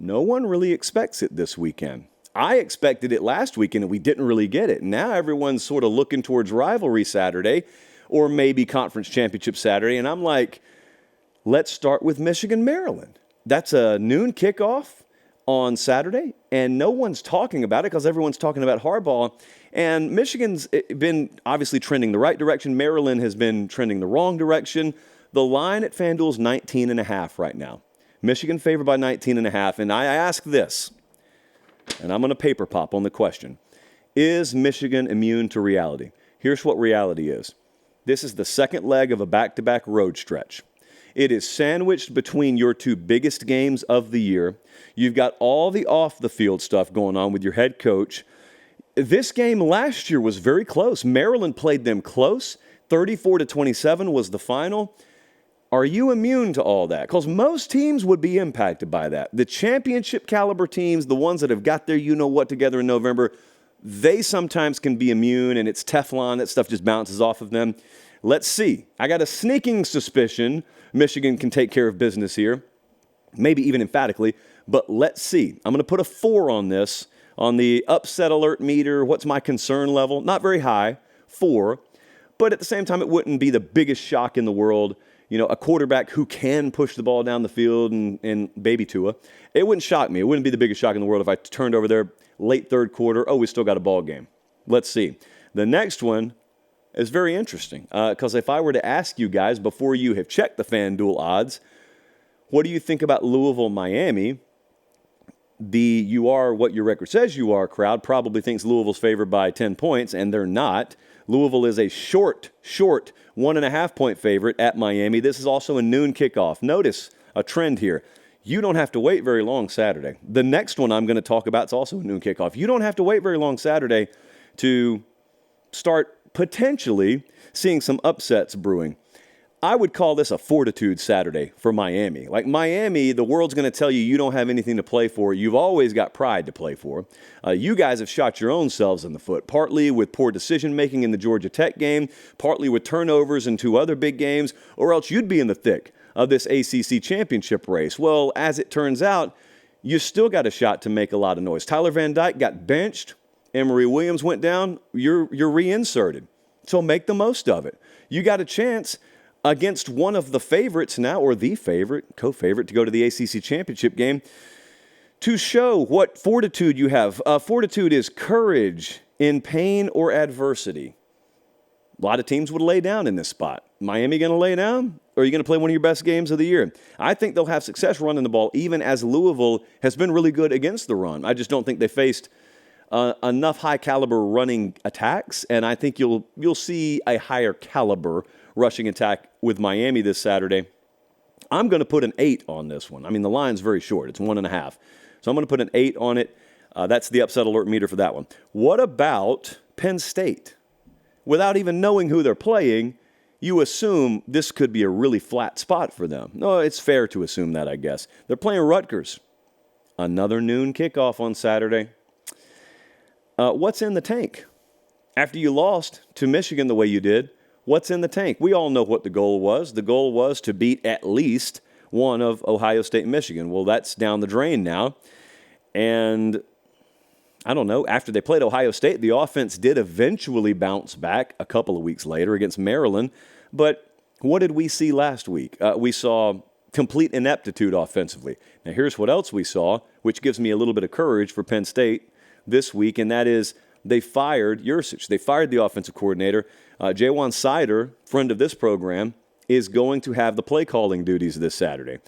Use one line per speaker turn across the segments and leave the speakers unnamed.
No one really expects it this weekend. I expected it last weekend, and we didn't really get it. Now everyone's sort of looking towards rivalry Saturday or maybe conference championship Saturday, and I'm like, let's start with Michigan, Maryland. That's a noon kickoff on Saturday, and no one's talking about it because everyone's talking about Harbaugh. And Michigan's been obviously trending the right direction. Maryland has been trending the wrong direction. The line at FanDuel is 19.5 right now. Michigan favored by 19.5. And I ask this, and I'm going to paper pop on the question. Is Michigan immune to reality? Here's what reality is. This is the second leg of a back-to-back road stretch. It is sandwiched between your two biggest games of the year. You've got all the off-the-field stuff going on with your head coach. This game last year was very close. Maryland played them close. 34-27 was the final. Are you immune to all that? Because most teams would be impacted by that. The championship caliber teams, the ones that have got their you-know-what together in November, they sometimes can be immune, and it's Teflon. That stuff just bounces off of them. Let's see. I got a sneaking suspicion Michigan can take care of business here, maybe even emphatically, but let's see. I'm going to put a 4 on this, on the upset alert meter. What's my concern level? Not very high, 4, but at the same time, it wouldn't be the biggest shock in the world. You know, a quarterback who can push the ball down the field and baby Tua, it wouldn't shock me. It wouldn't be the biggest shock in the world if I turned over there late third quarter. Oh, we still got a ball game. Let's see. The next one is very interesting because if I were to ask you guys before you have checked the FanDuel odds, what do you think about Louisville, Miami? The you are what your record says you are crowd probably thinks Louisville's favored by 10 points, and they're not. Louisville is a short 1.5-point favorite at Miami. This is also a noon kickoff. Notice a trend here. You don't have to wait very long Saturday. The next one I'm going to talk about is also a noon kickoff. You don't have to wait very long Saturday to start potentially seeing some upsets brewing. I would call this a fortitude Saturday for Miami. Like Miami, the world's going to tell you you don't have anything to play for. You've always got pride to play for. You guys have shot your own selves in the foot, partly with poor decision-making in the Georgia Tech game, partly with turnovers in 2 other big games, or else you'd be in the thick of this ACC championship race. Well, as it turns out, you still got a shot to make a lot of noise. Tyler Van Dyke got benched. Emory Williams went down. You're reinserted. So make the most of it. You got a chance against one of the favorites now, or the favorite, co-favorite, to go to the ACC championship game, to show what fortitude you have. Fortitude is courage in pain or adversity. A lot of teams would lay down in this spot. Miami going to lay down, or are you going to play one of your best games of the year? I think they'll have success running the ball, even as Louisville has been really good against the run. I just don't think they faced enough high-caliber running attacks, and I think you'll see a higher caliber rushing attack with Miami this Saturday. I'm going to put an 8 on this one. I mean, the line's very short. It's 1.5. So I'm going to put an 8 on it. That's the upset alert meter for that one. What about Penn State? Without even knowing who they're playing, you assume this could be a really flat spot for them. No, it's fair to assume that, I guess. They're playing Rutgers. Another noon kickoff on Saturday. What's in the tank? After you lost to Michigan the way you did, what's in the tank? We all know what the goal was. The goal was to beat at least one of Ohio State and Michigan. Well, that's down the drain now. And I don't know, after they played Ohio State, the offense did eventually bounce back a couple of weeks later against Maryland. But what did we see last week? We saw complete ineptitude offensively. Now, here's what else we saw, which gives me a little bit of courage for Penn State this week, and that is they fired Yursich. They fired the offensive coordinator. Jaywan Sider, friend of this program, is going to have the play-calling duties this Saturday.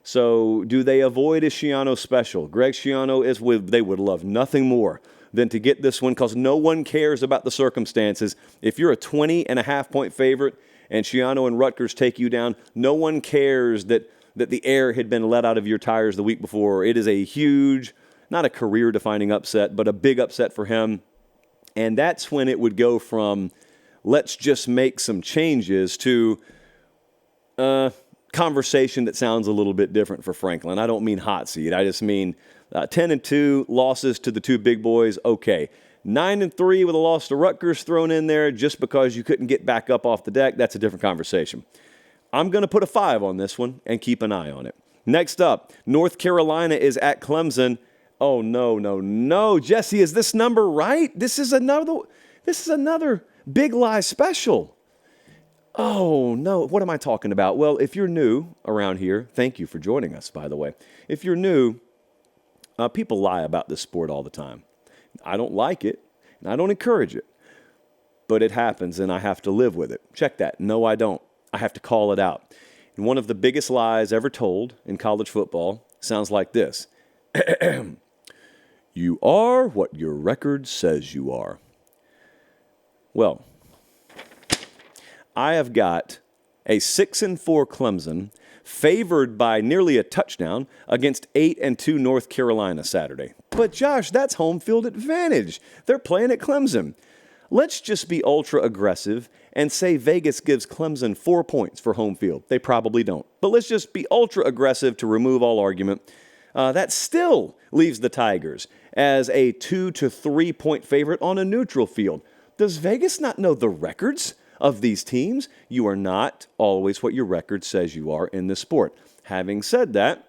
So do they avoid a Schiano special? Greg Schiano they would love nothing more than to get this one because no one cares about the circumstances. If you're a 20.5-point favorite and Schiano and Rutgers take you down, no one cares that the air had been let out of your tires the week before. It is a huge, not a career-defining upset, but a big upset for him. And that's when it would go from let's just make some changes to conversation that sounds a little bit different for Franklin. I don't mean hot seat. I just mean 10-2 losses to the two big boys. Okay. 9-3 with a loss to Rutgers thrown in there just because you couldn't get back up off the deck. That's a different conversation. I'm going to put a 5 on this one and keep an eye on it. Next up, North Carolina is at Clemson. Oh, no. Jesse, is this number right? This is another Big Lie special. Oh, no. What am I talking about? Well, if you're new around here, thank you for joining us, by the way. If you're new, people lie about this sport all the time. I don't like it, and I don't encourage it. But it happens, and I have to live with it. Check that. No, I don't. I have to call it out. And one of the biggest lies ever told in college football sounds like this. You are what your record says you are. Well, I have got a 6-4 Clemson favored by nearly a touchdown against 8-2 North Carolina Saturday. But Josh, that's home field advantage. They're playing at Clemson. Let's just be ultra aggressive and say Vegas gives Clemson 4 points for home field. They probably don't. But let's just be ultra aggressive to remove all argument. That still leaves the Tigers as a 2 to 3 point favorite on a neutral field. Does Vegas not know the records of these teams? You are not always what your record says you are in this sport. Having said that,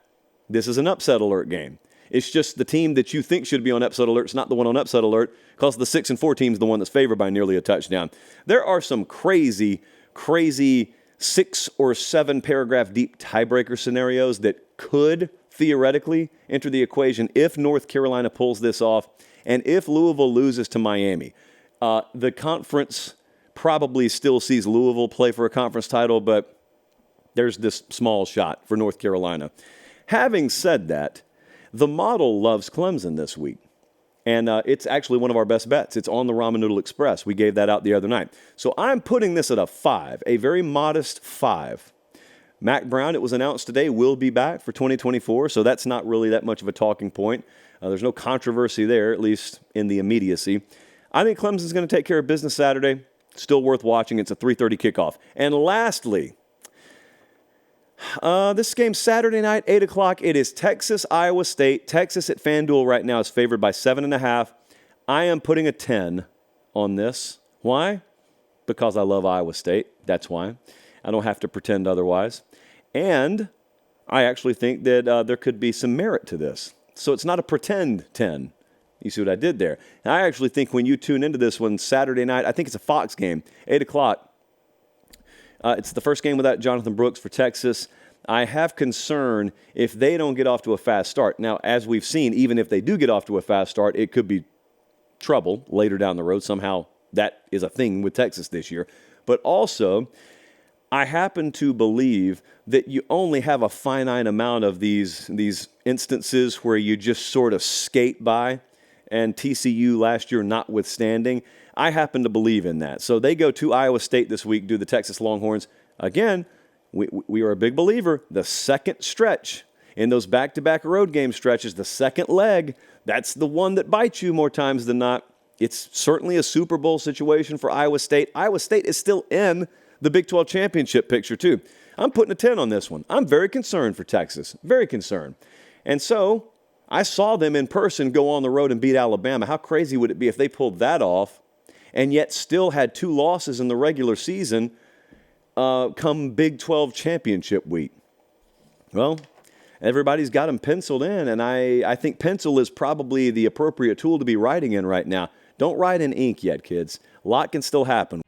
this is an upset alert game. It's just the team that you think should be on upset alert is not the one on upset alert because the 6-4 team is the one that's favored by nearly a touchdown. There are some crazy 6 or 7 paragraph deep tiebreaker scenarios that could theoretically enter the equation if North Carolina pulls this off and if Louisville loses to Miami. The conference probably still sees Louisville play for a conference title, but there's this small shot for North Carolina. Having said that, the model loves Clemson this week, and it's actually one of our best bets. It's on the Ramen Noodle Express. We gave that out the other night. So I'm putting this at a 5, a very modest 5. Mac Brown, it was announced today, will be back for 2024, so that's not really that much of a talking point. There's no controversy there, at least in the immediacy. I think Clemson's going to take care of business Saturday. Still worth watching. It's a 3:30 kickoff. And lastly, this game Saturday night, 8 o'clock. It is Texas, Iowa State. Texas at FanDuel right now is favored by 7.5. I am putting a 10 on this. Why? Because I love Iowa State. That's why. I don't have to pretend otherwise. And I actually think that there could be some merit to this. So it's not a pretend 10. You see what I did there? And I actually think when you tune into this one Saturday night, I think it's a Fox game, 8 o'clock. It's the first game without Jonathan Brooks for Texas. I have concern if they don't get off to a fast start. Now, as we've seen, even if they do get off to a fast start, it could be trouble later down the road. Somehow that is a thing with Texas this year. But also, I happen to believe that you only have a finite amount of these instances where you just sort of skate by, and TCU last year notwithstanding. I happen to believe in that. So they go to Iowa State this week, do the Texas Longhorns. Again, we are a big believer. The second stretch in those back-to-back road game stretches, the second leg, that's the one that bites you more times than not. It's certainly a Super Bowl situation for Iowa State. Iowa State is still in the Big 12 championship picture, too. I'm putting a 10 on this one. I'm very concerned for Texas, very concerned. And so I saw them in person go on the road and beat Alabama. How crazy would it be if they pulled that off and yet still had 2 losses in the regular season come Big 12 championship week? Well, everybody's got them penciled in, and I think pencil is probably the appropriate tool to be writing in right now. Don't write in ink yet, kids. A lot can still happen